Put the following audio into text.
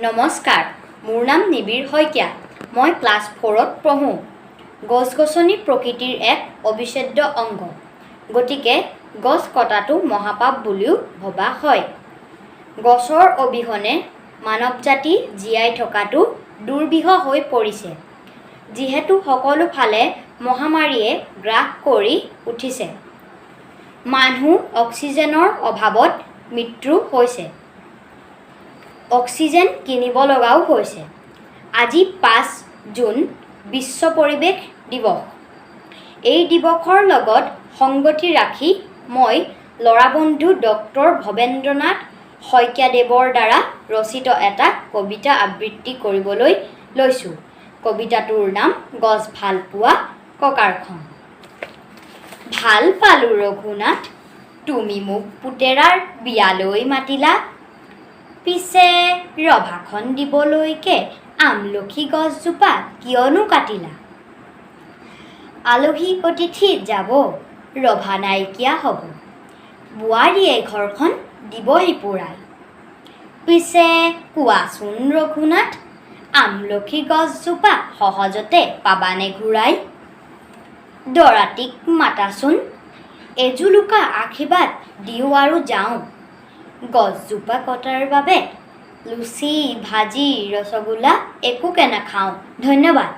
নমস্কাৰ, মোৰ নাম নিবিৰ শইকীয়া। মই ক্লাছ 4ত পঢ়োঁ। গছ-গছনি প্ৰকৃতিৰ এক অবিচ্ছেদ্য অংগ। গতিকে গছ কটাটো মহাপাপ বুলিও ভবা হয়। গছৰ অবিহনে মানৱ জাতি জীয়াই থকাটো দুৰ্বিহ হৈ পৰিছে, যিহেতু সকলো ফালে মহামাৰীয়ে গ্ৰাস কৰি উঠিছে। মানুহ অক্সিজেনৰ অভাৱত মৃত্যু হৈছে। অক্সিজেন কিনিব লগাও হৈছে। আজি 5 জুন বিশ্ব পৰিৱেশ দিৱস। এই দিৱসৰ লগত সংগতি ৰাখি মই ল'ৰাবন্ধু ডক্টৰ ভৱেন্দ্ৰনাথ শইকীয়াদেৱৰ দ্বাৰা ৰচিত এটা কবিতা আবৃত্তি কৰিবলৈ লৈছোঁ। কবিতাটোৰ নাম গছ ভাল পোৱা ককাৰখন। ভাল পালোঁ ৰঘুনাথ, তুমি মোক পুতেৰাৰ বিয়ালৈ মাতিলা। পিছে ৰভাখন দিবলৈকে আমলখি গছজোপা কিয়নো কাটিলা? আলহী অতিথি যাব, ৰভা নাইকিয়া হ'ব, বোৱাৰীয়ে ঘৰখন দিবহি পুৰাই। পিছে কোৱাচোন ৰঘুনাথ, আমলখি গছজোপা সহজতে পাবানে ঘূৰাই? দৰাটিক মাতাচোন, এজুলুকা আশীৰ্বাদ দিওঁ আৰু যাওঁ। গছজোপা কটাৰ বাবে লুচি, ভাজি, ৰসগোল্লা একোকে নাখাওঁ। ধন্যবাদ।